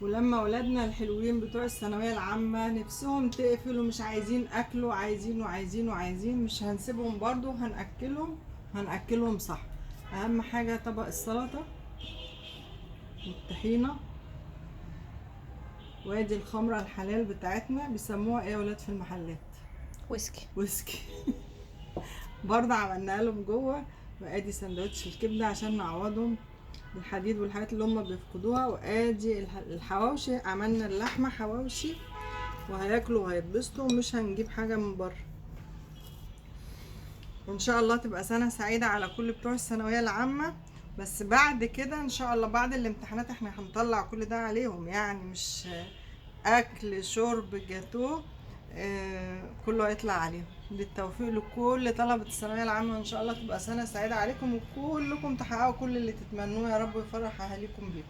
ولما اولادنا الحلوين بتوع الثانويه العامه نفسهم تقفل ومش عايزين اكل وعايزين وعايزين وعايزين، مش هنسيبهم برضو، هنأكلهم صح. اهم حاجه طبق السلطه والطحينه، وادي الخمره الحلال بتاعتنا، بيسموها ايه يا ولاد في المحلات؟ ويسكي. ويسكي. برضه عملنا لهم جوه. وادي سندوتش الكبده عشان نعوضهم الحديد والحاجات اللي هم بيفقدوها. وادي الحواوشي، عملنا اللحمه حواوشي وهياكلوا وهيتبسطوا، ومش هنجيب حاجه من بره. وان شاء الله تبقى سنه سعيده على كل بتوع الثانويه العامه. بس بعد كده ان شاء الله بعد الامتحانات احنا هنطلع كل ده عليهم، يعني مش اكل شرب جاتوه، كله هيطلع عليهم. بالتوفيق لكل طلبة الثانوية العامة، ان شاء الله تبقى سنة سعيدة عليكم، وكلكم تحققوا كل اللي تتمنوه، يا رب يفرح اهاليكم بيكم.